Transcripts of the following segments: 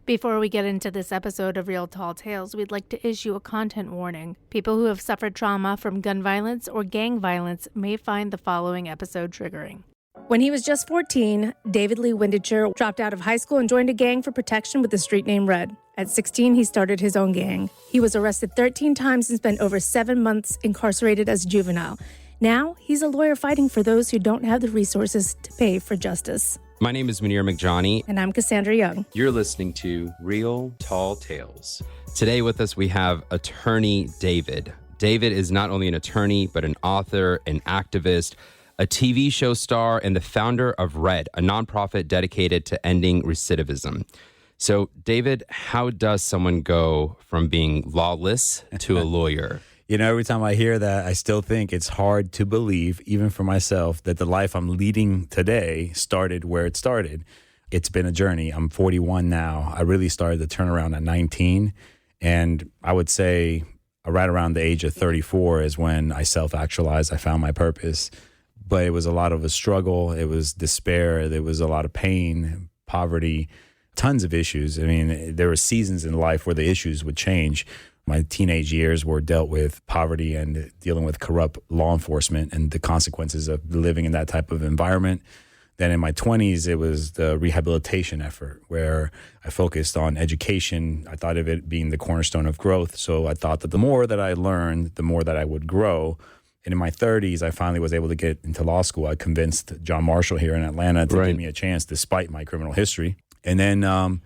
Before we get into this episode of Real Tall Tales, we'd like to issue a content warning. People who have suffered trauma from gun violence or gang violence may find the following episode triggering. When he was just 14, David Lee Windecher dropped out of high school and joined a gang for protection with the street name Red. At 16, he started his own gang. He was arrested 13 times and spent over 7 months incarcerated as a juvenile. Now, he's a lawyer fighting for those who don't have the resources to pay for justice. My name is Munir McJohnny. And I'm Cassandra Young. You're listening to Real Tall Tales. Today with us, we have attorney David. David is not only an attorney, but an author, an activist, a TV show star, and the founder of RED, a nonprofit dedicated to ending recidivism. So, David, how does someone go from being lawless to a lawyer? You know, every time I hear that, I still think it's hard to believe, even for myself, that the life I'm leading today started where it started. It's been a journey. I'm 41 now. I really started the turnaround at 19. And I would say right around the age of 34 is when I self-actualized. I found my purpose. But it was a lot of a struggle. It was despair. There was a lot of pain, poverty, tons of issues. I mean, there were seasons in life where the issues would change. My teenage years were dealt with poverty and dealing with corrupt law enforcement and the consequences of living in that type of environment. Then in my 20s, it was the rehabilitation effort where I focused on education. I thought of it being the cornerstone of growth. So I thought that the more that I learned, the more that I would grow. And in my 30s, I finally was able to get into law school. I convinced John Marshall here in Atlanta to give me a chance despite my criminal history. And then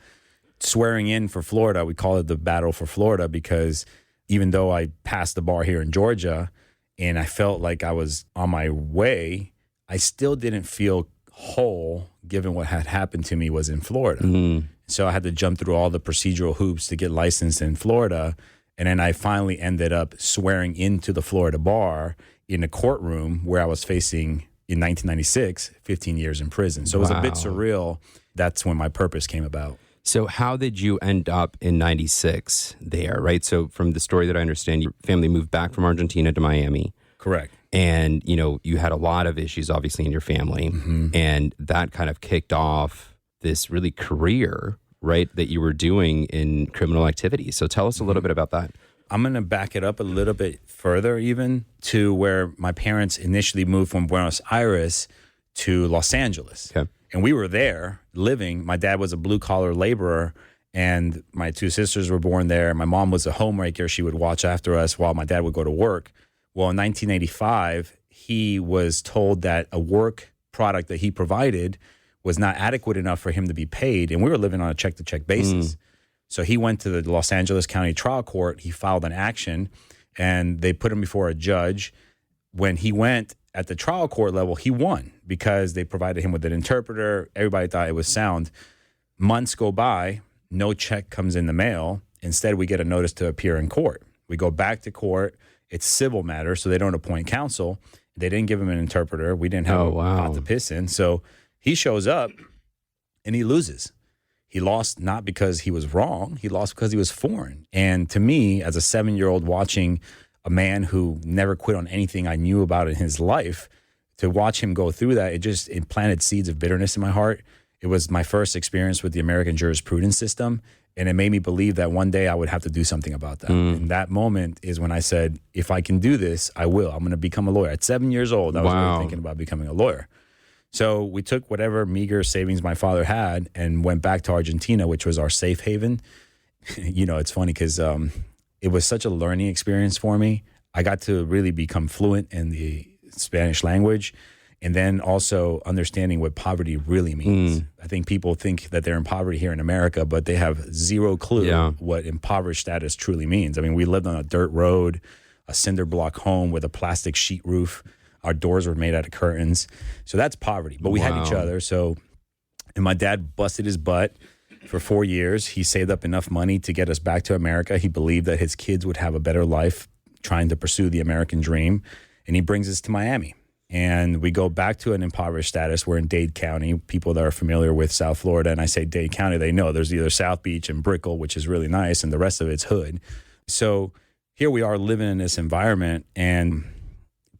swearing in for Florida, we call it the battle for Florida, because even though I passed the bar here in Georgia and I felt like I was on my way, I still didn't feel whole given what had happened to me was in Florida. Mm-hmm. So I had to jump through all the procedural hoops to get licensed in Florida. And then I finally ended up swearing into the Florida bar in a courtroom where I was facing, in 1996, 15 years in prison. So it was a bit surreal. That's when my purpose came about. So how did you end up in 96 there, right? So from the story that I understand, your family moved back from Argentina to Miami. Correct. And, you know, you had a lot of issues, obviously, in your family. Mm-hmm. And that kind of kicked off this really career, right, that you were doing in criminal activity. So tell us a little bit about that. I'm going to back it up a little bit further even to where my parents initially moved from Buenos Aires to Los Angeles. Okay. And we were there living. My dad was a blue-collar laborer, and my 2 sisters were born there. My mom was a homemaker. She would watch after us while my dad would go to work. Well, in 1985, he was told that a work product that he provided was not adequate enough for him to be paid, and we were living on a check-to-check basis. So he went to the Los Angeles County Trial Court. He filed an action, and they put him before a judge. When he went at the trial court level, he won because they provided him with an interpreter. Everybody thought it was sound. Months go by, no check comes in the mail. Instead, we get a notice to appear in court. We go back to court. It's civil matter, so they don't appoint counsel. They didn't give him an interpreter. We didn't have a pot to piss in. So he shows up, and he loses. He lost not because he was wrong. He lost because he was foreign. And to me, as a 7-year-old watching a man who never quit on anything I knew about in his life, to watch him go through that, it planted seeds of bitterness in my heart. It was my first experience with the American jurisprudence system, and it made me believe that one day I would have to do something about that. And that moment is when I said, if I can do this, I will. I'm going to become a lawyer. At 7 years old, I was really thinking about becoming a lawyer. So we took whatever meager savings my father had and went back to Argentina, which was our safe haven. You know, it's funny because it was such a learning experience for me. I got to really become fluent in the Spanish language, and then also understanding what poverty really means. I think people think that they're in poverty here in America, but they have zero clue what impoverished status truly means. I mean, we lived on a dirt road, a cinder block home with a plastic sheet roof. Our doors were made out of curtains. So that's poverty. But we had each other. So, and my dad busted his butt for 4 years. He saved up enough money to get us back to America. He believed that his kids would have a better life trying to pursue the American dream. And he brings us to Miami. And we go back to an impoverished status. We're in Dade County. People that are familiar with South Florida, and I say Dade County, they know there's either South Beach and Brickell, which is really nice, and the rest of it's hood. So here we are living in this environment, and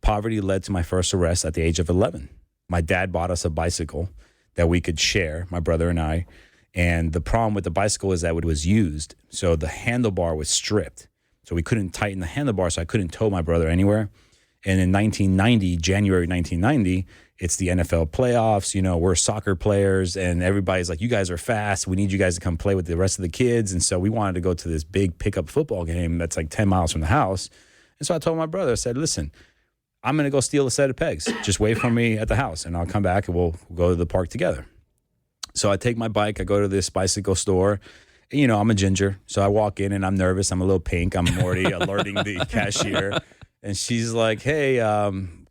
poverty led to my first arrest at the age of 11. My dad bought us a bicycle that we could share, my brother and I. And the problem with the bicycle is that it was used. So the handlebar was stripped. So we couldn't tighten the handlebar, so I couldn't tow my brother anywhere. And in January 1990, it's the NFL playoffs. You know, we're soccer players, and everybody's like, you guys are fast. We need you guys to come play with the rest of the kids. And so we wanted to go to this big pickup football game that's like 10 miles from the house. And so I told my brother, I said, listen, I'm going to go steal a set of pegs. Just wait for me at the house, and I'll come back, and we'll go to the park together. So I take my bike. I go to this bicycle store. You know, I'm a ginger, so I walk in, and I'm nervous. I'm a little pink. I'm already alerting the cashier. And she's like, hey,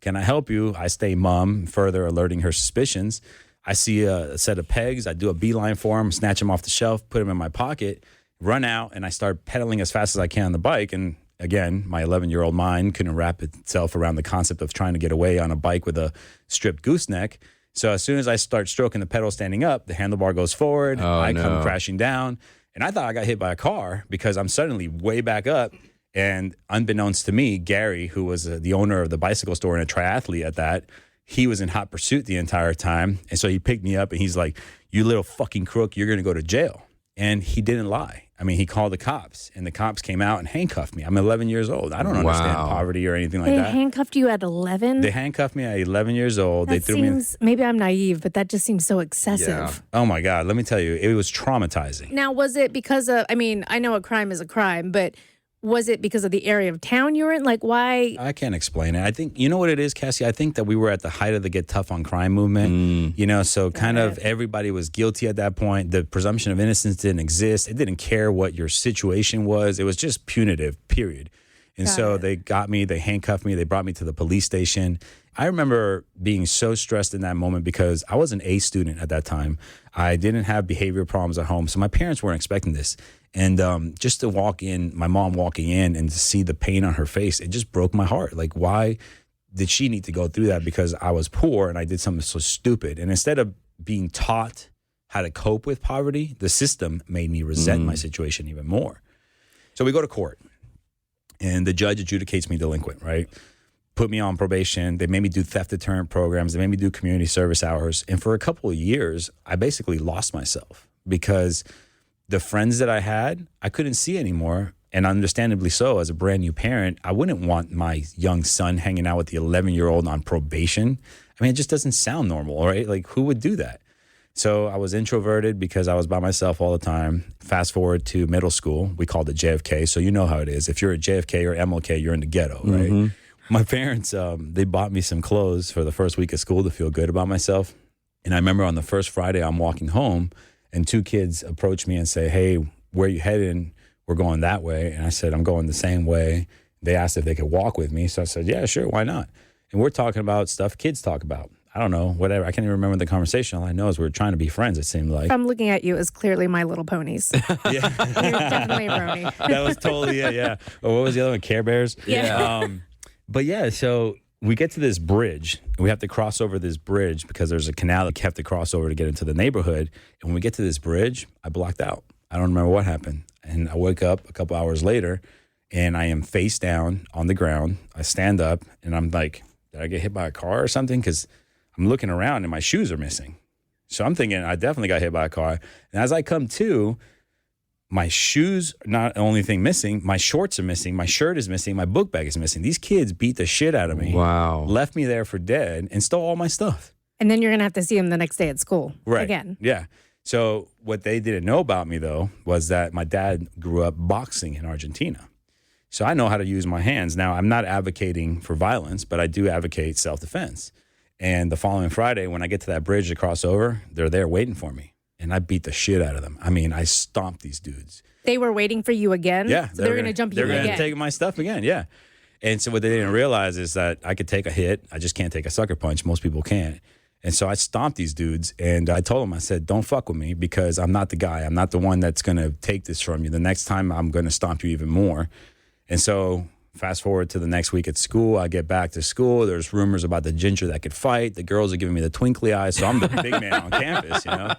can I help you? I stay mum, further alerting her suspicions. I see a set of pegs. I do a beeline for them, snatch them off the shelf, put them in my pocket, run out, and I start pedaling as fast as I can on the bike. And again, my 11-year-old mind couldn't wrap itself around the concept of trying to get away on a bike with a stripped gooseneck. So as soon as I start stroking the pedal standing up, the handlebar goes forward. I come crashing down. And I thought I got hit by a car because I'm suddenly way back up. And unbeknownst to me, Gary, who was the owner of the bicycle store and a triathlete at that, he was in hot pursuit the entire time. And so he picked me up and he's like, you little fucking crook, you're going to go to jail. And he didn't lie. I mean, he called the cops, and the cops came out and handcuffed me. I'm 11 years old. I don't understand poverty or anything like that. They handcuffed you at 11? They handcuffed me at 11 years old. That seems, maybe I'm naive, but that just seems so excessive. Yeah. Oh, my God. Let me tell you, it was traumatizing. Now, was it because of, I mean, I know a crime is a crime, but was it because of the area of town you were in? Like, why? I can't explain it. I think, you know what it is, Cassie? I think that we were at the height of the Get Tough on Crime movement. You know, so kind of everybody was guilty at that point. The presumption of innocence didn't exist. It didn't care what your situation was. It was just punitive, period. And so they got me, they handcuffed me, they brought me to the police station. I remember being so stressed in that moment because I was an A student at that time. I didn't have behavior problems at home, so my parents weren't expecting this. And just to walk in, my mom walking in and to see the pain on her face, it just broke my heart. Like, why did she need to go through that? Because I was poor and I did something so stupid. And instead of being taught how to cope with poverty, the system made me resent my situation even more. So we go to court, and the judge adjudicates me delinquent, right? Put me on probation. They made me do theft deterrent programs. They made me do community service hours. And for a couple of years, I basically lost myself because the friends that I had, I couldn't see anymore. And understandably so, as a brand new parent, I wouldn't want my young son hanging out with the 11-year-old on probation. I mean, it just doesn't sound normal, right? Like, who would do that? So I was introverted because I was by myself all the time. Fast forward to middle school. We called it JFK. So you know how it is. If you're a JFK or MLK, you're in the ghetto, right? My parents, they bought me some clothes for the first week of school to feel good about myself. And I remember on the first Friday, I'm walking home, and two kids approach me and say, hey, where you heading? We're going that way. And I said, I'm going the same way. They asked if they could walk with me. So I said, yeah, sure, why not? And we're talking about stuff kids talk about. I don't know, whatever. I can't even remember the conversation. All I know is we were trying to be friends, it seemed like. I'm looking at you as clearly My Little Ponies. Yeah. You're definitely a brony. That was totally it, yeah. Or what was the other one? Care Bears? Yeah. But yeah, so we get to this bridge. And we have to cross over this bridge because there's a canal that you have to cross over to get into the neighborhood. And when we get to this bridge, I blacked out. I don't remember what happened. And I wake up a couple hours later, and I am face down on the ground. I stand up, and I'm like, did I get hit by a car or something? Because I'm looking around, and my shoes are missing. So I'm thinking I definitely got hit by a car. And as I come to, my shoes are not the only thing missing. My shorts are missing. My shirt is missing. My book bag is missing. These kids beat the shit out of me. Wow. Left me there for dead and stole all my stuff. And then you're going to have to see him the next day at school. Right. Again. Yeah. So what they didn't know about me, though, was that my dad grew up boxing in Argentina. So I know how to use my hands. Now, I'm not advocating for violence, but I do advocate self-defense. And the following Friday, when I get to that bridge to cross over, they're there waiting for me. And I beat the shit out of them. I mean, I stomped these dudes. They were waiting for you again? Yeah. So they're going to jump you again? They're going to take my stuff again, yeah. And so what they didn't realize is that I could take a hit. I just can't take a sucker punch. Most people can't. And so I stomped these dudes, and I told them, I said, don't fuck with me because I'm not the guy. I'm not the one that's going to take this from you. The next time I'm going to stomp you even more. And so fast forward to the next week at school. I get back to school. There's rumors about the ginger that could fight. The girls are giving me the twinkly eyes. So I'm the big man on campus, you know.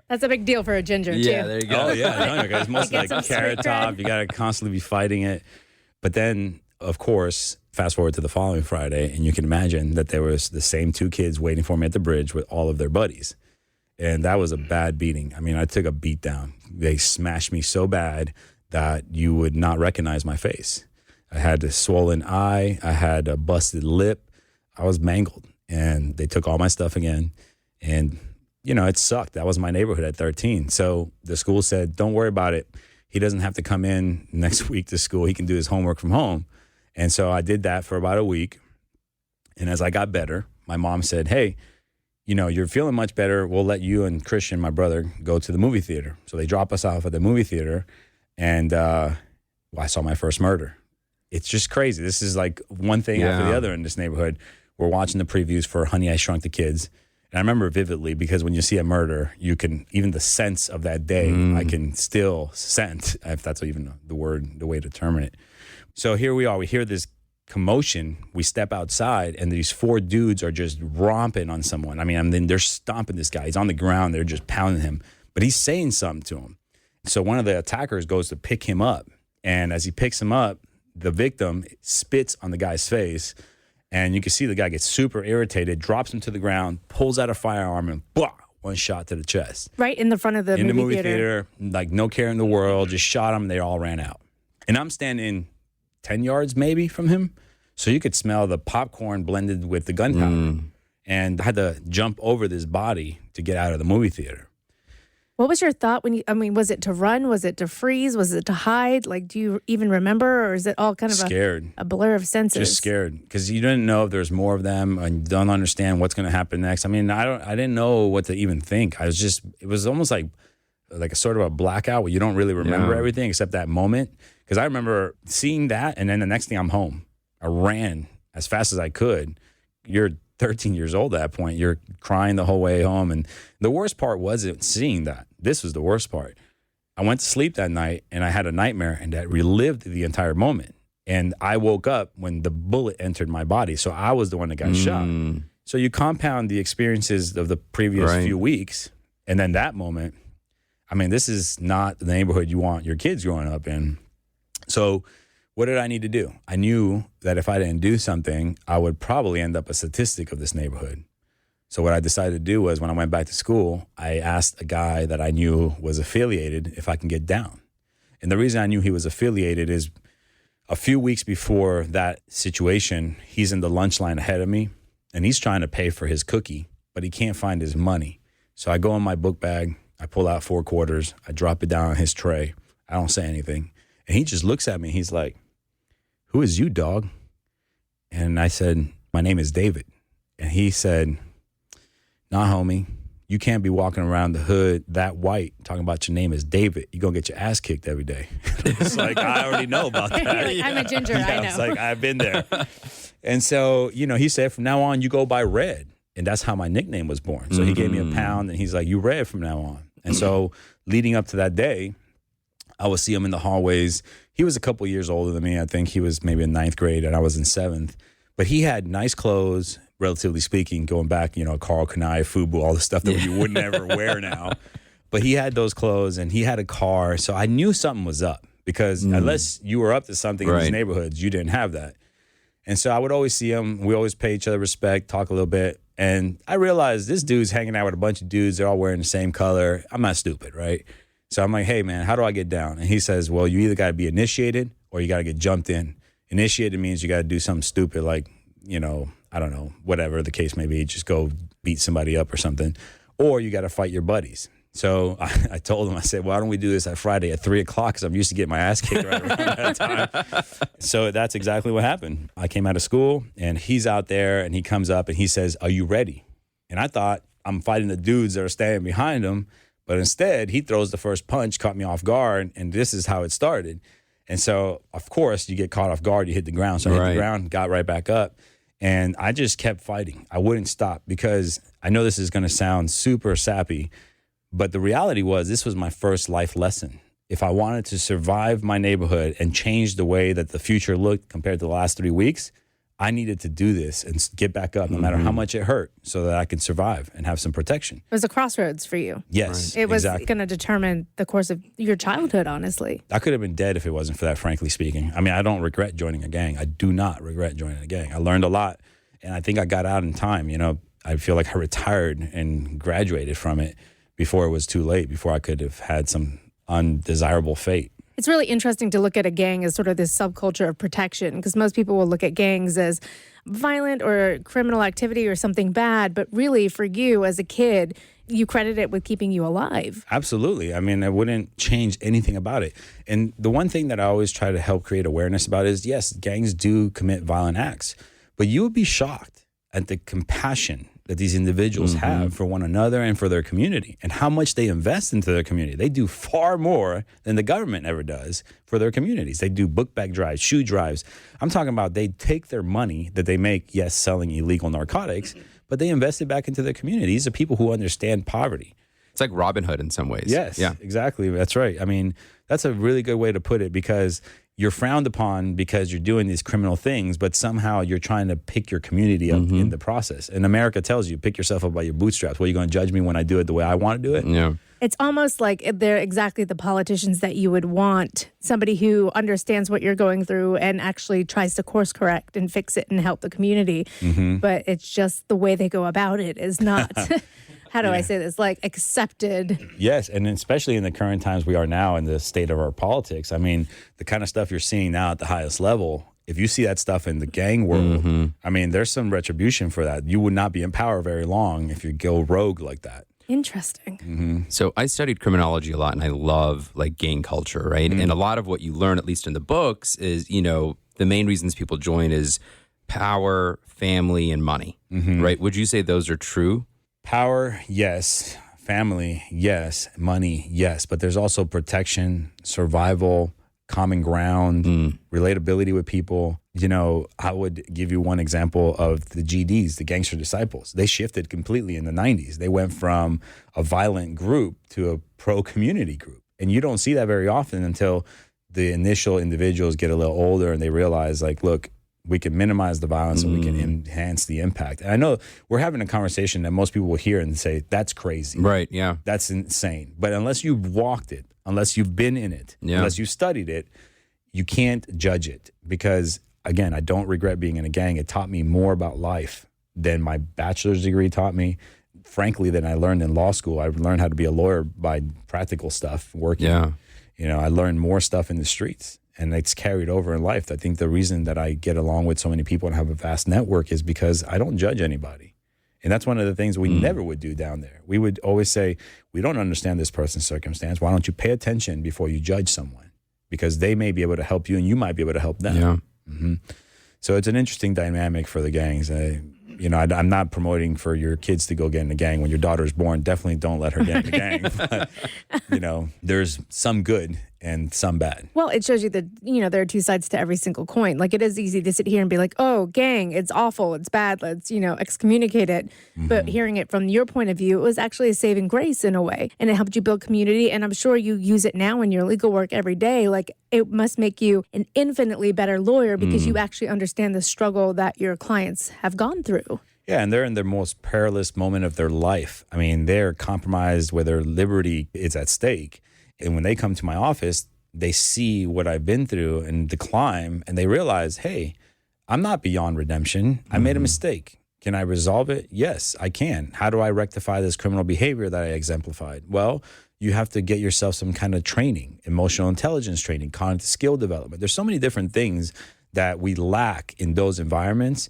That's a big deal for a ginger, too. Yeah, there you go. Oh, yeah. No, it's mostly Get some like carrot street cred. top. You got to constantly be fighting it. But then, of course, fast forward to the following Friday, and you can imagine that there was the same two kids waiting for me at the bridge with all of their buddies. And that was a bad beating. I mean, I took a beat down. They smashed me so bad that you would not recognize my face. I had a swollen eye. I had a busted lip. I was mangled. And they took all my stuff again. And, you know, it sucked. That was my neighborhood at 13. So the school said, don't worry about it. He doesn't have to come in next week to school. He can do his homework from home. And so I did that for about a week. And as I got better, my mom said, hey, you know, you're feeling much better. We'll let you and Christian, my brother, go to the movie theater. So they drop us off at the movie theater. And I saw my first murder. It's just crazy. This is like one thing after the other in this neighborhood. We're watching the previews for Honey, I Shrunk the Kids. And I remember vividly because when you see a murder, you can, even the sense of that day, I can still sense, if that's even the way to term it. So here we are. We hear this commotion. We step outside, and these 4 dudes are just romping on someone. I mean, they're stomping this guy. He's on the ground. They're just pounding him. But he's saying something to him. So one of the attackers goes to pick him up. And as he picks him up, the victim spits on the guy's face. And you can see the guy gets super irritated, drops him to the ground, pulls out a firearm, and blah, one shot to the chest. Right in the front of the in movie the movie theater. Like no care in the world, just shot him. They all ran out. And I'm standing 10 yards maybe from him. So you could smell the popcorn blended with the gunpowder. And I had to jump over this body to get out of the movie theater. What was your thought was it to run? Was it to freeze? Was it to hide? Like, do you even remember, or is it all kind of scared, a blur of senses? Just scared, because you didn't know if there's more of them and don't understand what's going to happen next. I mean, I didn't know what to even think. It was almost like a sort of a blackout where you don't really remember everything except that moment. Because I remember seeing that, and then the next thing I'm home. I ran as fast as I could. You're 13 years old at that point. You're crying the whole way home. And the worst part wasn't seeing that. This was the worst part. I went to sleep that night, and I had a nightmare, and that relived the entire moment. And I woke up when the bullet entered my body. So I was the one that got shot. So you compound the experiences of the previous few weeks, and then that moment. I mean, this is not the neighborhood you want your kids growing up in. So what did I need to do? I knew that if I didn't do something, I would probably end up a statistic of this neighborhood. So what I decided to do was when I went back to school, I asked a guy that I knew was affiliated if I can get down. And the reason I knew he was affiliated is a few weeks before that situation, he's in the lunch line ahead of me, and he's trying to pay for his cookie, but he can't find his money. So I go in my book bag, I pull out 4 quarters, I drop it down on his tray. I don't say anything. And he just looks at me. He's like, who is you, dog? And I said, my name is David. And he said, nah, homie, you can't be walking around the hood that white talking about your name is David. You're going to get your ass kicked every day. It's like, I already know about that. Like, I'm a ginger, I know. It's like, I've been there. And so, he said, from now on, you go by Red. And that's how my nickname was born. So he gave me a pound, and he's like, you Red from now on. And so leading up to that day, I would see him in the hallways. He was a couple years older than me. I think he was maybe in 9th grade and I was in 7th. But he had nice clothes, relatively speaking, going back, Carl Kanai, FUBU, all the stuff that you would never wear now. But he had those clothes and he had a car. So I knew something was up because unless you were up to something in these neighborhoods, you didn't have that. And so I would always see him. We always pay each other respect, talk a little bit. And I realized this dude's hanging out with a bunch of dudes. They're all wearing the same color. I'm not stupid, right? So I'm like, hey, man, how do I get down? And he says, well, you either got to be initiated or you got to get jumped in. Initiated means you got to do something stupid like, I don't know, whatever the case may be, just go beat somebody up or something. Or you got to fight your buddies. So I told him, I said, why don't we do this at Friday at 3 o'clock? Because I'm used to getting my ass kicked right around that time. So that's exactly what happened. I came out of school and he's out there and he comes up and he says, are you ready? And I thought I'm fighting the dudes that are standing behind him. But instead, he throws the first punch, caught me off guard, and this is how it started. And so, of course, you get caught off guard, you hit the ground. So I hit the ground, got right back up, and I just kept fighting. I wouldn't stop because I know this is going to sound super sappy, but the reality was this was my first life lesson. If I wanted to survive my neighborhood and change the way that the future looked compared to the last 3 weeks, I needed to do this and get back up no matter how much it hurt so that I could survive and have some protection. It was a crossroads for you. Yes, It was going to determine the course of your childhood, honestly. I could have been dead if it wasn't for that, frankly speaking. I mean, I don't regret joining a gang. I do not regret joining a gang. I learned a lot, and I think I got out in time. I feel like I retired and graduated from it before it was too late, before I could have had some undesirable fate. It's really interesting to look at a gang as sort of this subculture of protection, because most people will look at gangs as violent or criminal activity or something bad. But really, for you as a kid, you credit it with keeping you alive. Absolutely. I mean, I wouldn't change anything about it. And the one thing that I always try to help create awareness about is, yes, gangs do commit violent acts, but you would be shocked at the compassion that these individuals have for one another and for their community, and how much they invest into their community. They do far more than the government ever does for their communities. They do book bag drives, shoe drives. I'm talking about they take their money that they make, yes, selling illegal narcotics, but they invest it back into their community. These are people who understand poverty. It's like Robin Hood in some ways. Yes, yeah, exactly. That's right. I mean, that's a really good way to put it, because you're frowned upon because you're doing these criminal things, but somehow you're trying to pick your community up in the process. And America tells you, pick yourself up by your bootstraps. Well, you're going to judge me when I do it the way I want to do it? Yeah. It's almost like they're exactly the politicians that you would want, somebody who understands what you're going through and actually tries to course correct and fix it and help the community. But it's just the way they go about it is not... How do I say this? Like accepted. Yes, and especially in the current times we are now in the state of our politics. I mean, the kind of stuff you're seeing now at the highest level, if you see that stuff in the gang world, I mean, there's some retribution for that. You would not be in power very long if you go rogue like that. Interesting. So I studied criminology a lot, and I love like gang culture, right? And a lot of what you learn, at least in the books, is, you know, the main reasons people join is power, family, and money, right? Would you say those are true? Power, yes. Family, yes. Money, yes. But there's also protection, survival, common ground, relatability with people. You know, I would give you one example of the GDs, the Gangster Disciples. They shifted completely in the 90s. They went from a violent group to a pro-community group. And you don't see that very often until the initial individuals get a little older and they realize, like, look, we can minimize the violence and we can enhance the impact. And I know we're having a conversation that most people will hear and say, that's crazy. Right, yeah. That's insane. But unless you've walked it, unless you've been in it, unless you've studied it, you can't judge it. Because, again, I don't regret being in a gang. It taught me more about life than my bachelor's degree taught me. Frankly, than I learned in law school. I learned how to be a lawyer by practical stuff, working. Yeah. You know, I learned more stuff in the streets. And it's carried over in life. I think the reason that I get along with so many people and have a vast network is because I don't judge anybody. And that's one of the things we never would do down there. We would always say, we don't understand this person's circumstance. Why don't you pay attention before you judge someone? Because they may be able to help you and you might be able to help them. Yeah. So it's an interesting dynamic for the gangs. You know, I'm not promoting for your kids to go get in a gang. When your daughter's born, definitely don't let her get in a gang. But, you know, there's some good and some bad. Well, it shows you that, you know, there are two sides to every single coin. Like, it is easy to sit here and be like, oh, gang, it's awful, it's bad, let's, you know, excommunicate it. But hearing it from your point of view, it was actually a saving grace in a way. And it helped you build community. And I'm sure you use it now in your legal work every day. Like, it must make you an infinitely better lawyer because you actually understand the struggle that your clients have gone through. Yeah, and they're in their most perilous moment of their life. I mean, they're compromised where their liberty is at stake. And when they come to my office, they see what I've been through and the climb, and they realize, hey, I'm not beyond redemption. I made a mistake. Can I resolve it? Yes, I can. How do I rectify this criminal behavior that I exemplified? Well, you have to get yourself some kind of training, emotional intelligence training, cognitive skill development. There's so many different things that we lack in those environments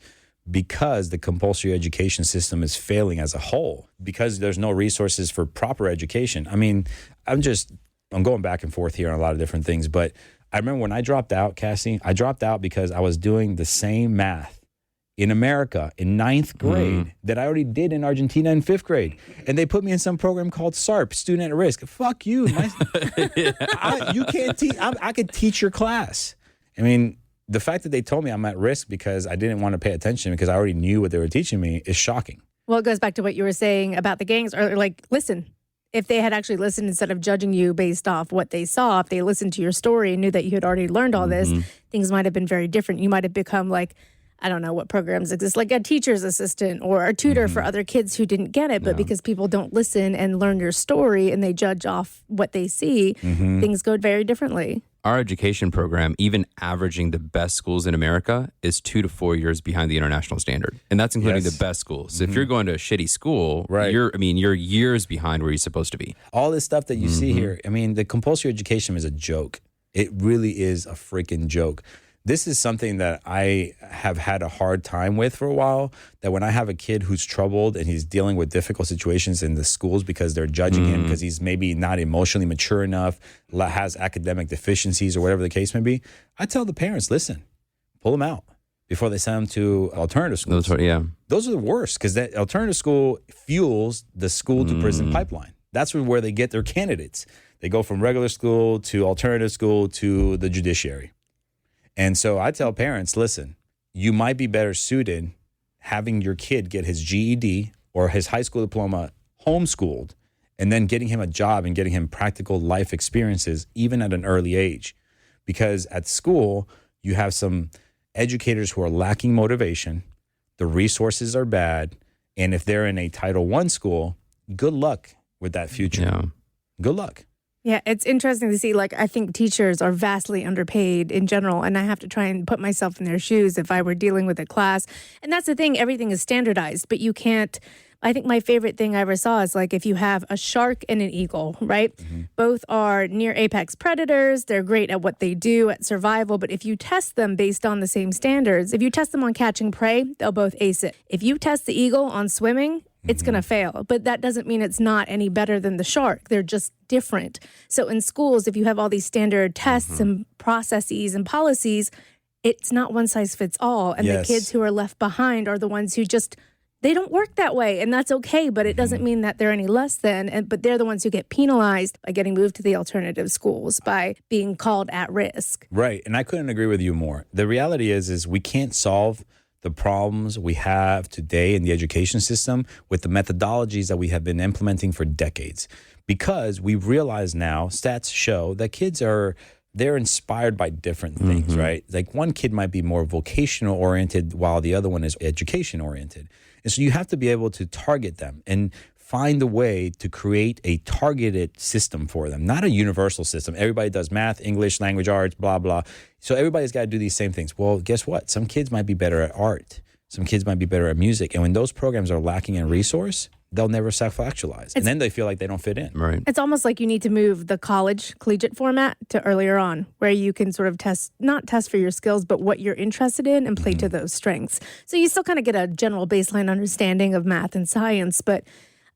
because the compulsory education system is failing as a whole, because there's no resources for proper education. I mean, I'm going back and forth here on a lot of different things, but I remember when I dropped out, Cassie, I dropped out because I was doing the same math in America in 9th grade that I already did in Argentina in 5th grade. And they put me in some program called SARP, Student at Risk. Fuck you. You can't teach. I could teach your class. I mean, the fact that they told me I'm at risk because I didn't want to pay attention because I already knew what they were teaching me is shocking. Well, it goes back to what you were saying about the gangs, or like, listen, if they had actually listened instead of judging you based off what they saw, if they listened to your story and knew that you had already learned all this, things might have been very different. You might have become like, I don't know what programs exist, like a teacher's assistant or a tutor for other kids who didn't get it. But because people don't listen and learn your story and they judge off what they see, things go very differently. our education program, even averaging the best schools in America, is 2 to 4 years behind the international standard. And that's including the best schools. So if you're going to a shitty school, you're years behind where you're supposed to be. All this stuff that you see here, I mean, the compulsory education is a joke. It really is a freaking joke. This is something that I have had a hard time with for a while, that when I have a kid who's troubled and he's dealing with difficult situations in the schools because they're judging him because he's maybe not emotionally mature enough, has academic deficiencies or whatever the case may be, I tell the parents, listen, pull them out before they send them to alternative schools. Those are the worst, because that alternative school fuels the school to prison pipeline. That's where they get their candidates. They go from regular school to alternative school to the judiciary. And so I tell parents, listen, you might be better suited having your kid get his GED or his high school diploma homeschooled and then getting him a job and getting him practical life experiences even at an early age. Because at school, you have some educators who are lacking motivation, the resources are bad, and if they're in a Title I school, good luck with that future. Yeah. Good luck. Yeah, it's interesting to see, like, I think teachers are vastly underpaid in general, and I have to try and put myself in their shoes if I were dealing with a class. And that's the thing, everything is standardized, but you can't, I think my favorite thing I ever saw is, like, if you have a shark and an eagle, right? Both are near apex predators. They're great at what they do, at survival, but if you test them based on the same standards, if you test them on catching prey, they'll both ace it. If you test the eagle on swimming, it's going to fail. But that doesn't mean it's not any better than the shark. They're just different. So in schools, if you have all these standard tests and processes and policies, it's not one size fits all. And the kids who are left behind are the ones who just, they don't work that way. And that's okay, but it doesn't mean that they're any less than. But they're the ones who get penalized by getting moved to the alternative schools, by being called at risk. Right. And I couldn't agree with you more. The reality is we can't solve the problems we have today in the education system with the methodologies that we have been implementing for decades. Because we realize now, stats show that kids they're inspired by different things, right? Like one kid might be more vocational oriented while the other one is education oriented. And so you have to be able to target them and find a way to create a targeted system for them, not a universal system. Everybody does math, English, language arts, blah, blah. So everybody's got to do these same things. Well, guess what? Some kids might be better at art. Some kids might be better at music. And when those programs are lacking in resource, they'll never self-actualize. And then they feel like they don't fit in. Right. It's almost like you need to move the collegiate format to earlier on, where you can sort of not test for your skills, but what you're interested in and play to those strengths. So you still kind of get a general baseline understanding of math and science, but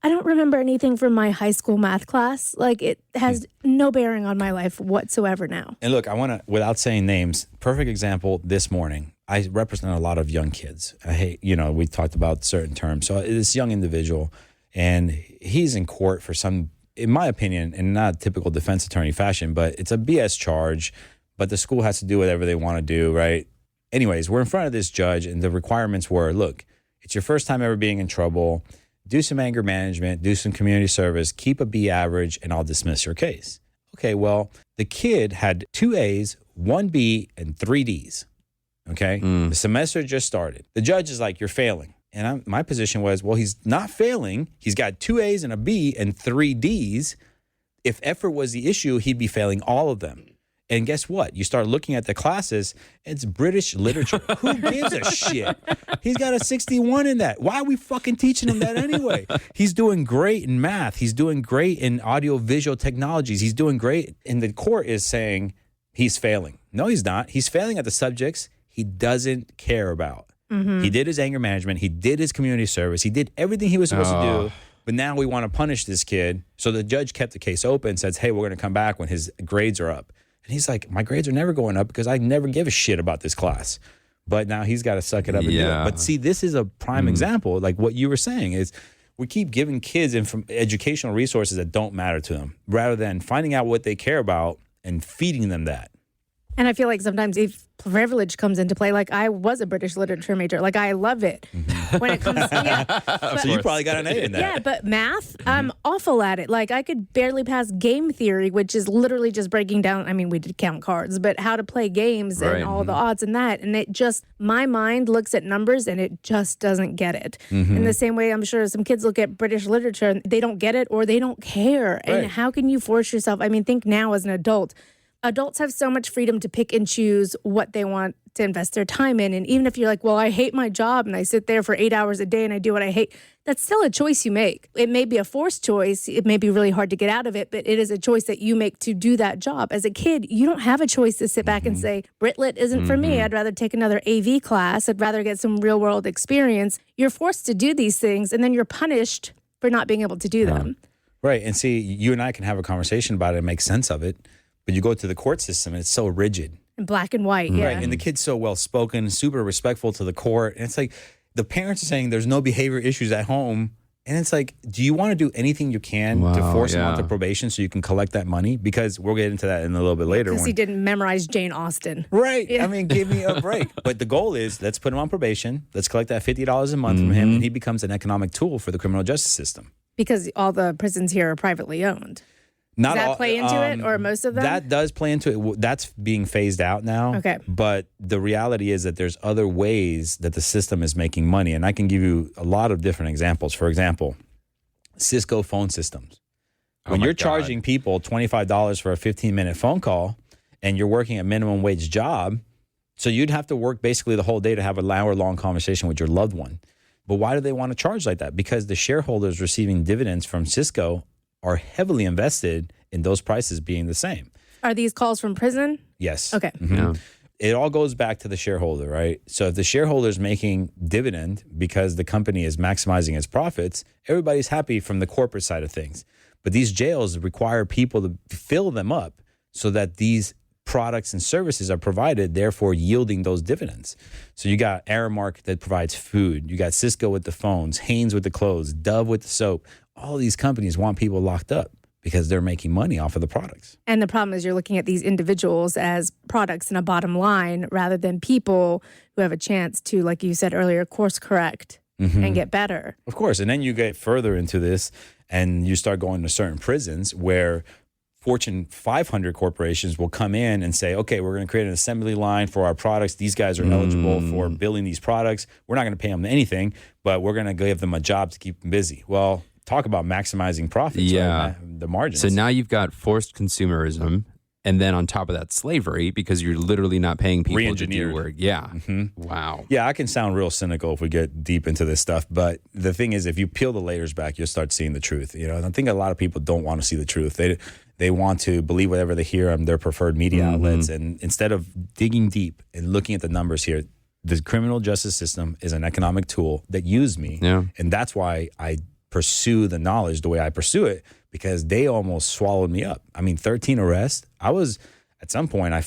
I don't remember anything from my high school math class. Like, it has no bearing on my life whatsoever now. And look, I want to, without saying names, perfect example this morning. I represent a lot of young kids. I hate, we talked about certain terms. So this young individual, and he's in court for some, in my opinion, in not a typical defense attorney fashion, but it's a BS charge, but the school has to do whatever they want to do, right? Anyways, we're in front of this judge, and the requirements were, look, it's your first time ever being in trouble. Do some anger management, do some community service, keep a B average, and I'll dismiss your case. Okay, well, the kid had 2 A's, 1 B, and 3 D's. Okay? The semester just started. The judge is like, you're failing. And my position was, well, he's not failing. He's got 2 A's and a B and 3 D's. If effort was the issue, he'd be failing all of them. And guess what? You start looking at the classes, it's British literature. Who gives a shit? He's got a 61 in that. Why are we fucking teaching him that anyway? He's doing great in math. He's doing great in audio-visual technologies. He's doing great. And the court is saying he's failing. No, he's not. He's failing at the subjects he doesn't care about. He did his anger management. He did his community service. He did everything he was supposed to do. But now we want to punish this kid. So the judge kept the case open, says, hey, we're going to come back when his grades are up. And he's like, my grades are never going up because I never give a shit about this class. But now he's got to suck it up and do it. But see, this is a prime example. Like what you were saying is we keep giving kids educational resources that don't matter to them rather than finding out what they care about and feeding them that. And I feel like sometimes if privilege comes into play, like I was a British literature major, like I love it when it comes to, So you probably got an A in that. Yeah, but math, I'm awful at it. Like I could barely pass game theory, which is literally just breaking down, I mean, we did count cards, but how to play games and all the odds and that. And it just, my mind looks at numbers and it just doesn't get it. In the same way, I'm sure some kids look at British literature and they don't get it or they don't care. And how can you force yourself? I mean, think now as an adult, Adults have so much freedom to pick and choose what they want to invest their time in. And even if you're like, well, I hate my job and I sit there for 8 hours a day and I do what I hate, that's still a choice you make. It may be a forced choice. It may be really hard to get out of it, but it is a choice that you make to do that job. As a kid, you don't have a choice to sit back and say, Britlit isn't for me. I'd rather take another AV class. I'd rather get some real world experience. You're forced to do these things and then you're punished for not being able to do them. Right. And see, you and I can have a conversation about it and make sense of it. But you go to the court system and it's so rigid. In black and white, yeah. Right. And the kid's so well spoken, super respectful to the court. And it's like the parents are saying there's no behavior issues at home. And it's like, do you want to do anything you can to force him onto probation so you can collect that money? Because we'll get into that in a little bit later. Because he didn't memorize Jane Austen. Right. Yeah. I mean, give me a break. But the goal is, let's put him on probation. Let's collect that $50 a month from him. And he becomes an economic tool for the criminal justice system. Because all the prisons here are privately owned. Not Does that all, play into it, or most of them? That does play into it. That's being phased out now. Okay. But the reality is that there's other ways that the system is making money. And I can give you a lot of different examples. For example, Cisco phone systems. When you're charging people $25 for a 15-minute phone call and you're working a minimum wage job, so you'd have to work basically the whole day to have an hour-long conversation with your loved one. But why do they want to charge like that? Because the shareholders receiving dividends from Cisco are heavily invested in those prices being the same. Are these calls from prison? Yes. Okay. Yeah. It all goes back to the shareholder, right? So if the shareholder is making dividend because the company is maximizing its profits, everybody's happy from the corporate side of things. But these jails require people to fill them up so that these products and services are provided, therefore yielding those dividends. So you got Aramark that provides food. You got Cisco with the phones, Hanes with the clothes, Dove with the soap. All these companies want people locked up because they're making money off of the products. And the problem is you're looking at these individuals as products and a bottom line rather than people who have a chance to, like you said earlier, course correct and get better. Of course. And then you get further into this and you start going to certain prisons where Fortune 500 corporations will come in and say, okay, we're going to create an assembly line for our products. These guys are eligible for building these products. We're not going to pay them anything, but we're going to give them a job to keep them busy. Well, talk about maximizing profits, right? The margins. So now you've got forced consumerism, and then on top of that, slavery, because you're literally not paying people to do work. Yeah. Wow. Yeah, I can sound real cynical if we get deep into this stuff, but the thing is, if you peel the layers back, you'll start seeing the truth. You know, and I think a lot of people don't want to see the truth. They want to believe whatever they hear on their preferred media outlets, and instead of digging deep and looking at the numbers here, the criminal justice system is an economic tool that used me, and that's why I pursue the knowledge the way I pursue it, because they almost swallowed me up. I mean, 13 arrests. At some point, I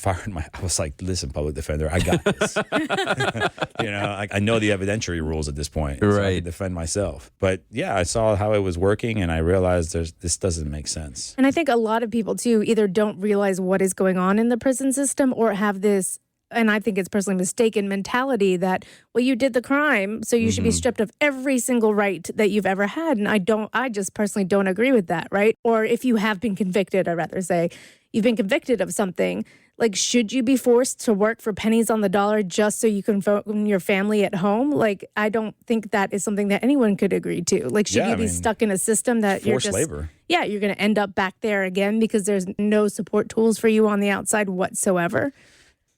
was like, listen, public defender, I got this. I know the evidentiary rules at this point. So I can defend myself. But yeah, I saw how it was working and I realized this doesn't make sense. And I think a lot of people too either don't realize what is going on in the prison system or have this, and I think it's personally mistaken mentality that, well, you did the crime, so you should be stripped of every single right that you've ever had. And I just personally don't agree with that, right? Or if you have been convicted, I'd rather say, you've been convicted of something, like, should you be forced to work for pennies on the dollar just so you can phone your family at home? Like, I don't think that is something that anyone could agree to. Like, should you be stuck in a system that you're just... labor. Yeah, you're going to end up back there again because there's no support tools for you on the outside whatsoever.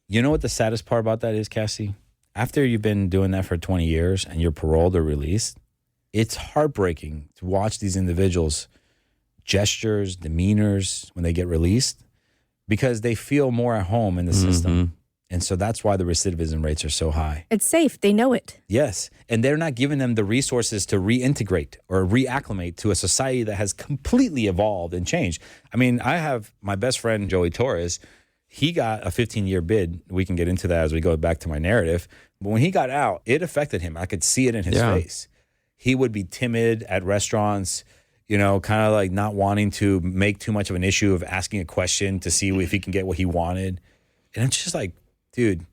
You know what the saddest part about that is, Cassie? After you've been doing that for 20 years and you're paroled or released, it's heartbreaking to watch these individuals' gestures, demeanors when they get released, because they feel more at home in the system. And so that's why the recidivism rates are so high. It's safe. They know it. Yes. And they're not giving them the resources to reintegrate or reacclimate to a society that has completely evolved and changed. I mean, I have my best friend, Joey Torres. He got a 15-year bid. We can get into that as we go back to my narrative. But when he got out, it affected him. I could see it in his face. He would be timid at restaurants, kind of like not wanting to make too much of an issue of asking a question to see if he can get what he wanted. And I'm just like, dude,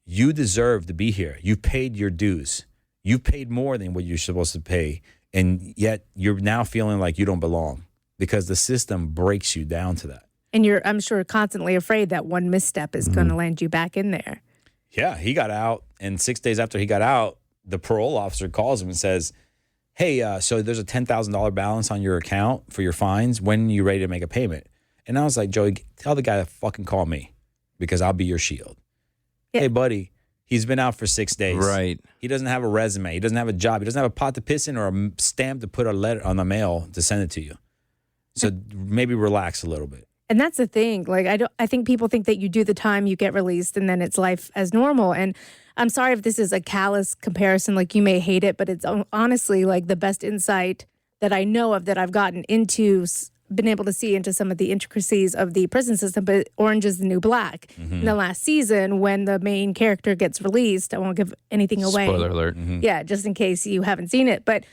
you deserve to be here. You paid your dues. You paid more than what you're supposed to pay. And yet you're now feeling like you don't belong because the system breaks you down to that. And you're, I'm sure, constantly afraid that one misstep is going to land you back in there. Yeah, he got out. And 6 days after he got out, the parole officer calls him and says, hey, so there's a $10,000 balance on your account for your fines. When are you ready to make a payment? And I was like, Joey, tell the guy to fucking call me because I'll be your shield. Yeah. Hey, buddy, he's been out for 6 days. Right. He doesn't have a resume. He doesn't have a job. He doesn't have a pot to piss in or a stamp to put a letter on the mail to send it to you. So maybe relax a little bit. And that's the thing. Like, I think people think that you do the time, you get released, and then it's life as normal. And I'm sorry if this is a callous comparison, like you may hate it, but it's honestly like the best insight that I know of that I've gotten into, been able to see into some of the intricacies of the prison system. But Orange is the New Black. In the last season, when the main character gets released, I won't give anything away. Spoiler alert. Yeah, just in case you haven't seen it. But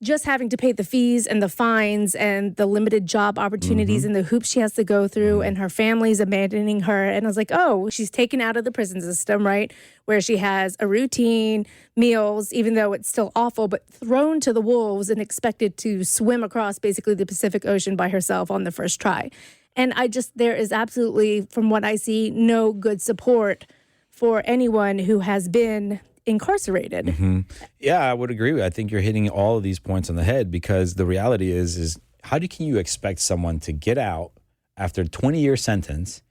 just having to pay the fees and the fines and the limited job opportunities and the hoops she has to go through and her family's abandoning her. And I was like, oh, she's taken out of the prison system, right? Where she has a routine, meals, even though it's still awful, but thrown to the wolves and expected to swim across basically the Pacific Ocean by herself on the first try. And there is absolutely, from what I see, no good support for anyone who has been incarcerated. Yeah, I would agree. I think you're hitting all of these points on the head because the reality is can you expect someone to get out after a 20-year sentence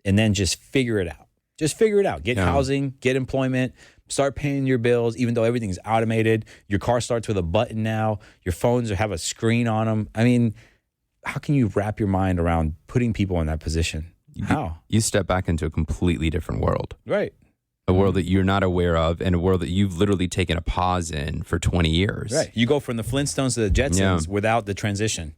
and then just figure it out? Just figure it out. Get housing, get employment, start paying your bills, even though everything's automated. Your car starts with a button now. Your phones have a screen on them. I mean, how can you wrap your mind around putting people in that position? How? You step back into a completely different world. Right. A world that you're not aware of and a world that you've literally taken a pause in for 20 years. Right. You go from the Flintstones to the Jetsons without the transition.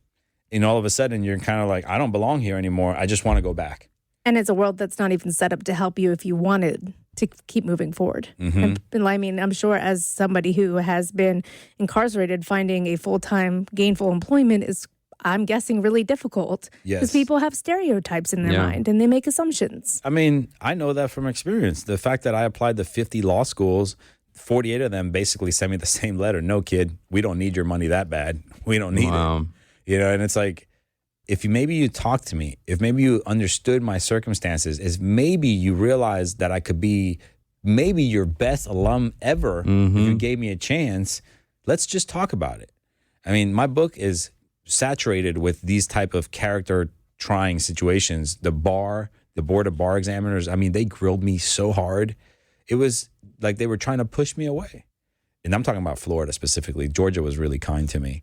And all of a sudden, you're kind of like, I don't belong here anymore. I just want to go back. And it's a world that's not even set up to help you if you wanted to keep moving forward. And I mean, I'm sure as somebody who has been incarcerated, finding a full-time gainful employment is, I'm guessing, really difficult. Because people have stereotypes in their mind and they make assumptions. I mean, I know that from experience. The fact that I applied to 50 law schools, 48 of them basically sent me the same letter. No, kid, we don't need your money that bad. We don't need it. You know, and it's like, if maybe you talked to me, if maybe you understood my circumstances, if maybe you realized that I could be maybe your best alum ever if you gave me a chance, let's just talk about it. I mean, my book is saturated with these type of character trying situations. The board of bar examiners, I mean, they grilled me so hard. It was like they were trying to push me away. And I'm talking about Florida specifically. Georgia was really kind to me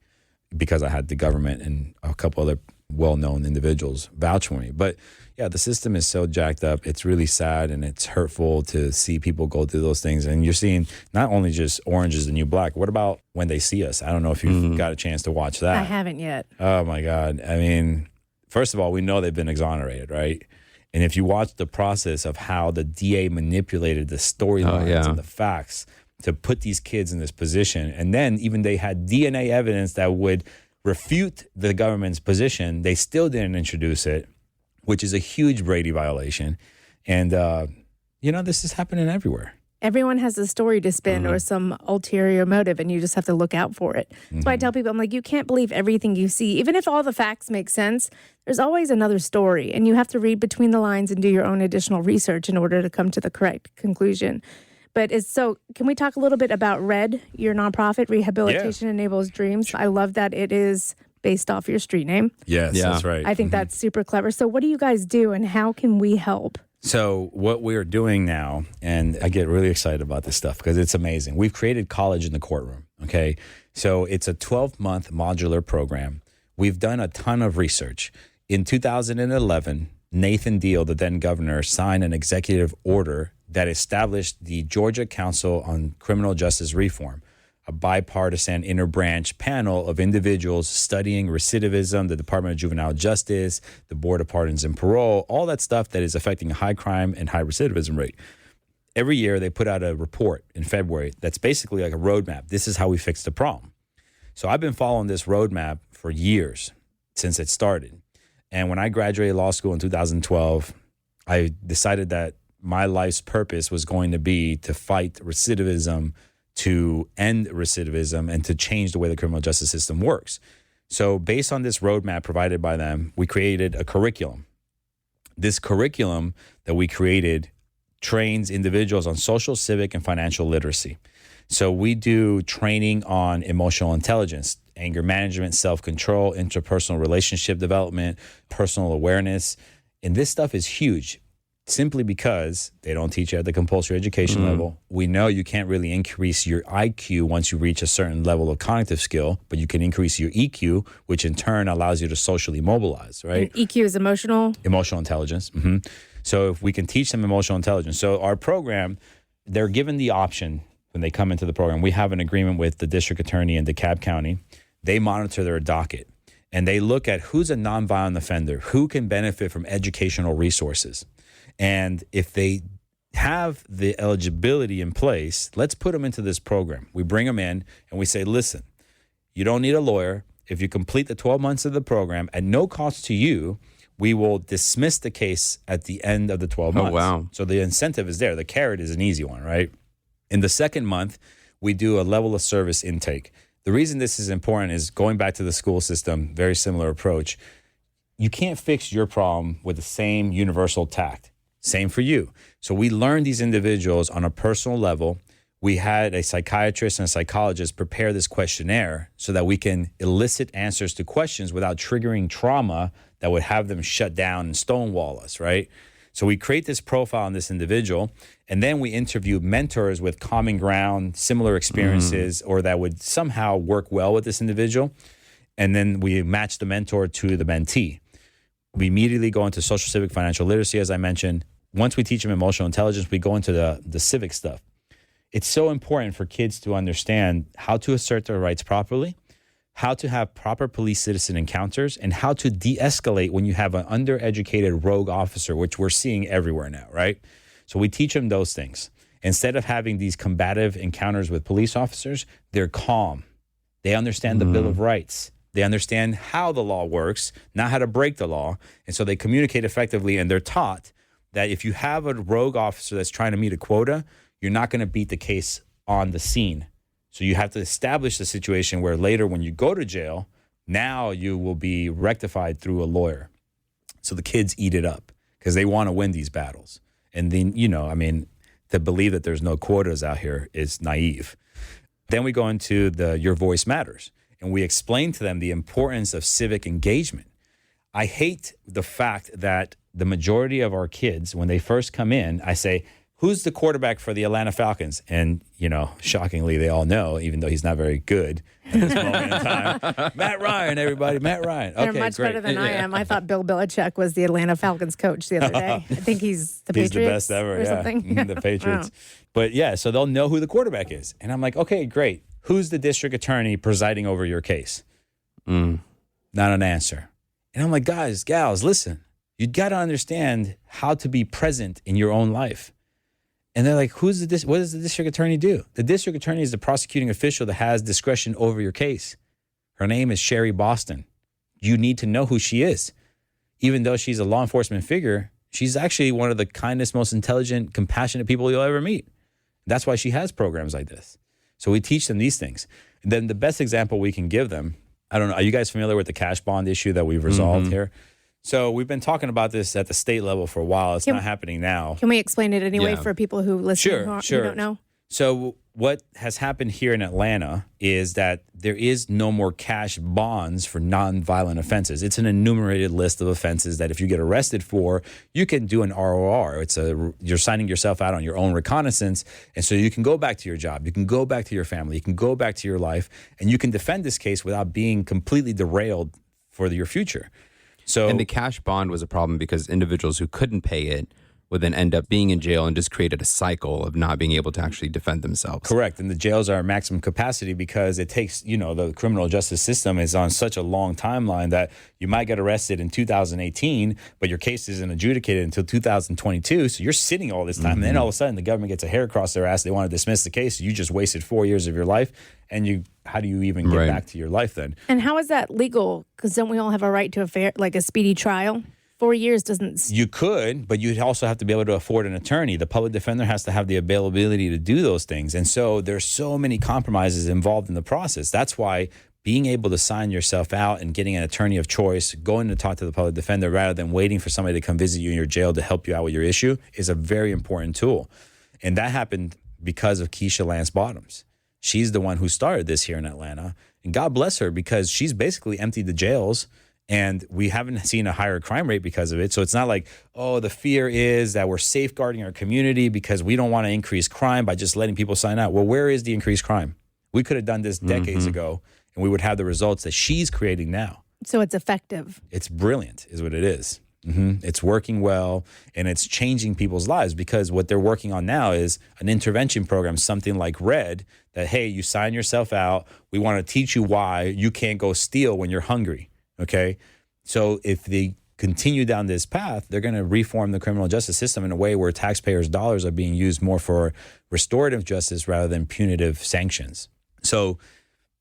because I had the government and a couple other well-known individuals vouch for me. But yeah, the system is so jacked up. It's really sad and it's hurtful to see people go through those things. And you're seeing not only just Orange is the New Black. What about When They See Us? I don't know if you've got a chance to watch that. I haven't yet. Oh my God. I mean, first of all, we know they've been exonerated, right? And if you watch the process of how the DA manipulated the storylines and the facts to put these kids in this position, and then even they had DNA evidence that would refute the government's position, they still didn't introduce it, which is a huge Brady violation. And, this is happening everywhere. Everyone has a story to spin or some ulterior motive, and you just have to look out for it. That's why I tell people, I'm like, you can't believe everything you see. Even if all the facts make sense, there's always another story, and you have to read between the lines and do your own additional research in order to come to the correct conclusion. But can we talk a little bit about RED, your nonprofit, Rehabilitation Enables Dreams? I love that it is based off your street name. Yes, that's right. I think that's super clever. So what do you guys do and how can we help? So what we're doing now, and I get really excited about this stuff because it's amazing. We've created college in the courtroom, okay? So it's a 12-month modular program. We've done a ton of research. In 2011, Nathan Deal, the then governor, signed an executive order that established the Georgia Council on Criminal Justice Reform, a bipartisan interbranch panel of individuals studying recidivism, the Department of Juvenile Justice, the Board of Pardons and Parole, all that stuff that is affecting high crime and high recidivism rate. Every year they put out a report in February that's basically like a roadmap. This is how we fix the problem. So I've been following this roadmap for years since it started. And when I graduated law school in 2012, I decided that my life's purpose was going to be to fight recidivism, to end recidivism, and to change the way the criminal justice system works. So based on this roadmap provided by them, we created a curriculum. This curriculum that we created trains individuals on social, civic, and financial literacy. So we do training on emotional intelligence, anger management, self-control, interpersonal relationship development, personal awareness. And this stuff is huge simply because they don't teach you at the compulsory education level. We know you can't really increase your IQ once you reach a certain level of cognitive skill, but you can increase your EQ, which in turn allows you to socially mobilize, right? And EQ is emotional? Emotional intelligence. So if we can teach them emotional intelligence. So our program, they're given the option when they come into the program. We have an agreement with the district attorney in DeKalb County. They monitor their docket and they look at who's a nonviolent offender, who can benefit from educational resources. And if they have the eligibility in place, let's put them into this program. We bring them in and we say, listen, you don't need a lawyer. If you complete the 12 months of the program at no cost to you, we will dismiss the case at the end of the 12 months. Oh, wow. So the incentive is there. The carrot is an easy one, right? In the second month, we do a level of service intake. The reason this is important is going back to the school system, very similar approach. You can't fix your problem with the same universal tact. Same for you. So we learned these individuals on a personal level. We had a psychiatrist and a psychologist prepare this questionnaire so that we can elicit answers to questions without triggering trauma that would have them shut down and stonewall us, right? So we create this profile on this individual, and then we interview mentors with common ground, similar experiences, or that would somehow work well with this individual. And then we match the mentor to the mentee. We immediately go into social, civic, financial literacy, as I mentioned. Once we teach them emotional intelligence, we go into the civic stuff. It's so important for kids to understand how to assert their rights properly, how to have proper police-citizen encounters, and how to de-escalate when you have an undereducated rogue officer, which we're seeing everywhere now, right? So we teach them those things. Instead of having these combative encounters with police officers, they're calm. They understand the Bill of Rights. They understand how the law works, not how to break the law. And so they communicate effectively, and they're taught that if you have a rogue officer that's trying to meet a quota, you're not going to beat the case on the scene. So you have to establish the situation where later when you go to jail, now you will be rectified through a lawyer. So the kids eat it up because they want to win these battles. And then, to believe that there's no quotas out here is naive. Then we go into the Your Voice Matters, and we explain to them the importance of civic engagement. I hate the fact that the majority of our kids, when they first come in, I say, who's the quarterback for the Atlanta Falcons? And, shockingly, they all know, even though he's not very good at this moment in time. Matt Ryan, everybody, Matt Ryan. Okay, They're much great. better than I am. I thought Bill Belichick was the Atlanta Falcons coach the other day. I think he's the Patriots. He's the best ever, or something. The Patriots. But yeah, so they'll know who the quarterback is. And I'm like, okay, great. Who's the district attorney presiding over your case? Not an answer. And I'm like, guys, gals, listen, you got to understand how to be present in your own life. And they're like, what does the district attorney do? The district attorney is the prosecuting official that has discretion over your case. Her name is Sherry Boston. You need to know who she is. Even though she's a law enforcement figure, she's actually one of the kindest, most intelligent, compassionate people you'll ever meet. That's why she has programs like this. So we teach them these things. And then the best example we can give them, I don't know, are you guys familiar with the cash bond issue that we've resolved here? So we've been talking about this at the state level for a while. It's not happening now. Can we explain it anyway for people who listen who don't know? So what has happened here in Atlanta is that there is no more cash bonds for nonviolent offenses. It's an enumerated list of offenses that if you get arrested for, you can do an ROR. You're signing yourself out on your own recognizance. And so you can go back to your job. You can go back to your family. You can go back to your life. And you can defend this case without being completely derailed for your future. And the cash bond was a problem because individuals who couldn't pay it would then end up being in jail and just created a cycle of not being able to actually defend themselves. Correct. And the jails are maximum capacity because it takes, the criminal justice system is on such a long timeline that you might get arrested in 2018, but your case isn't adjudicated until 2022. So you're sitting all this time. And then all of a sudden the government gets a hair across their ass. They want to dismiss the case. You just wasted 4 years of your life. And how do you even get back to your life then? And how is that legal? Because don't we all have a right to a speedy trial? 4 years doesn't... You could, but you'd also have to be able to afford an attorney. The public defender has to have the availability to do those things. And so there's so many compromises involved in the process. That's why being able to sign yourself out and getting an attorney of choice, going to talk to the public defender rather than waiting for somebody to come visit you in your jail to help you out with your issue is a very important tool. And that happened because of Keisha Lance Bottoms. She's the one who started this here in Atlanta. And God bless her, because she's basically emptied the jails, and we haven't seen a higher crime rate because of it. So it's not like, oh, the fear is that we're safeguarding our community because we don't want to increase crime by just letting people sign out. Well, where is the increased crime? We could have done this decades ago, and we would have the results that she's creating now. So it's effective. It's brilliant is what it is. It's working well, and it's changing people's lives, because what they're working on now is an intervention program, something like RED, that, hey, you sign yourself out. We want to teach you why you can't go steal when you're hungry, okay? So if they continue down this path, they're going to reform the criminal justice system in a way where taxpayers' dollars are being used more for restorative justice rather than punitive sanctions. So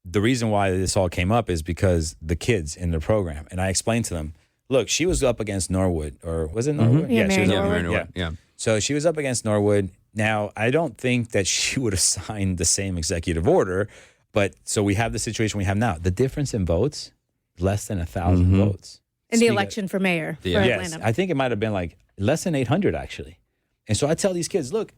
the reason why this all came up is because the kids in the program, and I explained to them, look, she was up against Norwood, or was it Norwood? Yeah, she was up Norwood. Yeah. So she was up against Norwood. Now, I don't think that she would have signed the same executive order, but so we have the situation we have now. The difference in votes, less than 1,000 votes. In the election for mayor for Yes, Atlanta. I think it might have been like less than 800, actually. And so I tell these kids, look,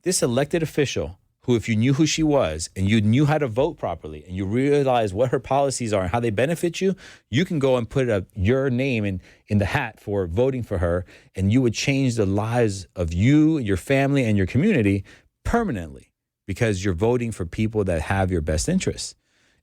this elected official who, if you knew who she was and you knew how to vote properly and you realize what her policies are and how they benefit you, you can go and put your name in the hat for voting for her, and you would change the lives of you, your family, and your community permanently, because you're voting for people that have your best interests.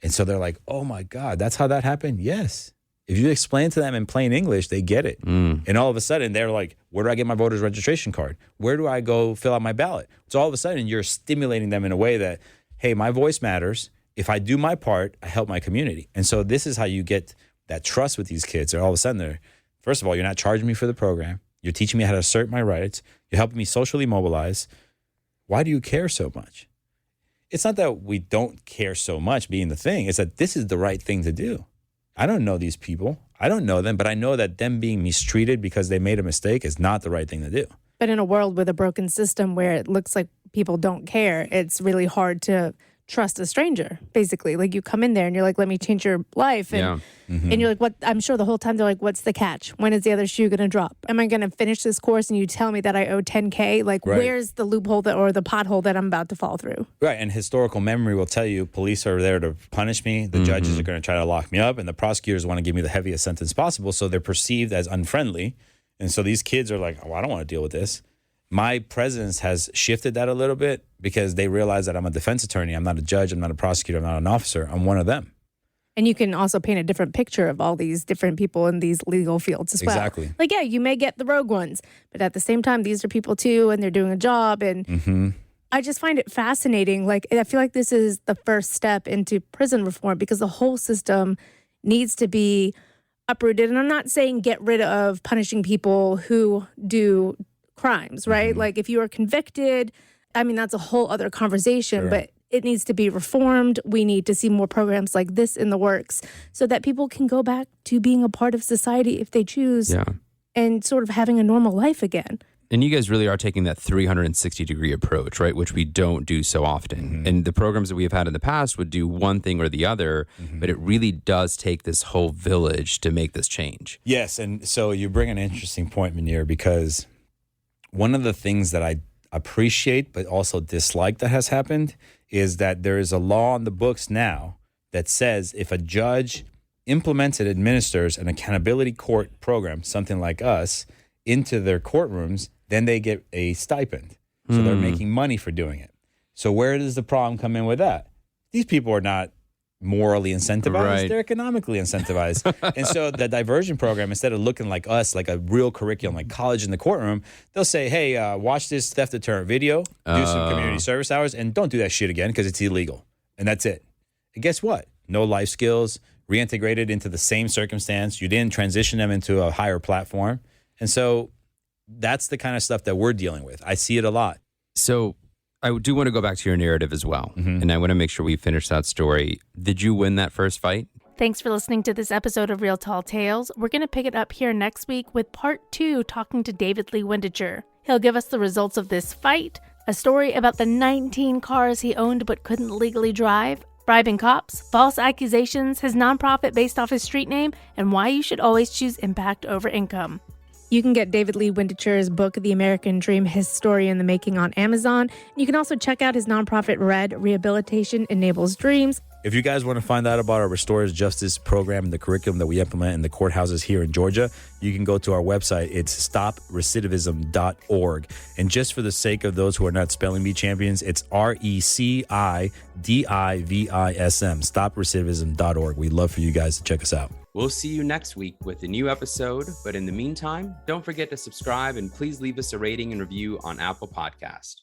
And so they're like, oh my God, that's how that happened? Yes. If you explain to them in plain English, they get it. And all of a sudden, they're like, where do I get my voter's registration card? Where do I go fill out my ballot? So all of a sudden, you're stimulating them in a way that, hey, my voice matters. If I do my part, I help my community. And so this is how you get that trust with these kids. Or all of a sudden, first of all, you're not charging me for the program. You're teaching me how to assert my rights. You're helping me socially mobilize. Why do you care so much? It's not that we don't care so much being the thing. It's that this is the right thing to do. I don't know these people. I don't know them, but I know that them being mistreated because they made a mistake is not the right thing to do. But in a world with a broken system where it looks like people don't care, it's really hard to trust a stranger, basically. Like, you come in there and you're like, let me change your life. And, and you're like, what? I'm sure the whole time they're like, what's the catch? When is the other shoe going to drop? Am I going to finish this course and you tell me that I owe $10K? Like, where's the loophole or the pothole that I'm about to fall through? Right. And historical memory will tell you police are there to punish me. The judges are going to try to lock me up, and the prosecutors want to give me the heaviest sentence possible. So they're perceived as unfriendly. And so these kids are like, oh, I don't want to deal with this. My presence has shifted that a little bit because they realize that I'm a defense attorney. I'm not a judge. I'm not a prosecutor. I'm not an officer. I'm one of them. And you can also paint a different picture of all these different people in these legal fields as well. Exactly. Like, yeah, you may get the rogue ones, but at the same time, these are people too, and they're doing a job. And I just find it fascinating. Like, I feel like this is the first step into prison reform, because the whole system needs to be uprooted. And I'm not saying get rid of punishing people who do crimes, right? Like, if you are convicted, I mean, that's a whole other conversation, but it needs to be reformed. We need to see more programs like this in the works so that people can go back to being a part of society if they choose, and sort of having a normal life again. And you guys really are taking that 360-degree approach, right, which we don't do so often. And the programs that we have had in the past would do one thing or the other, but it really does take this whole village to make this change. Yes, and so you bring an interesting point, Munir, because one of the things that I appreciate but also dislike that has happened is that there is a law on the books now that says if a judge implements and administers an accountability court program, something like us, into their courtrooms, then they get a stipend. So they're making money for doing it. So where does the problem come in with that? These people are not morally incentivized, they're economically incentivized. And so the diversion program, instead of looking like us, like a real curriculum, like college in the courtroom, they'll say, hey, watch this theft deterrent video, do some community service hours, and don't do that shit again because it's illegal. And that's it. And guess what? No life skills, reintegrated into the same circumstance. You didn't transition them into a higher platform. And so that's the kind of stuff that we're dealing with. I see it a lot. So I do want to go back to your narrative as well. And I want to make sure we finish that story. Did you win that first fight? Thanks for listening to this episode of Real Tall Tales. We're going to pick it up here next week with part 2, talking to David Lee Windecher. He'll give us the results of this fight, a story about the 19 cars he owned but couldn't legally drive, bribing cops, false accusations, his nonprofit based off his street name, and why you should always choose impact over income. You can get David Lee Windecher's book, The American Dream, His Story in the Making, on Amazon. You can also check out his nonprofit RED, Rehabilitation Enables Dreams. If you guys want to find out about our restorative justice program and the curriculum that we implement in the courthouses here in Georgia, you can go to our website. It's stoprecidivism.org. And just for the sake of those who are not spelling bee champions, it's RECIDIVISM, stoprecidivism.org. We'd love for you guys to check us out. We'll see you next week with a new episode. But in the meantime, don't forget to subscribe and please leave us a rating and review on Apple Podcast.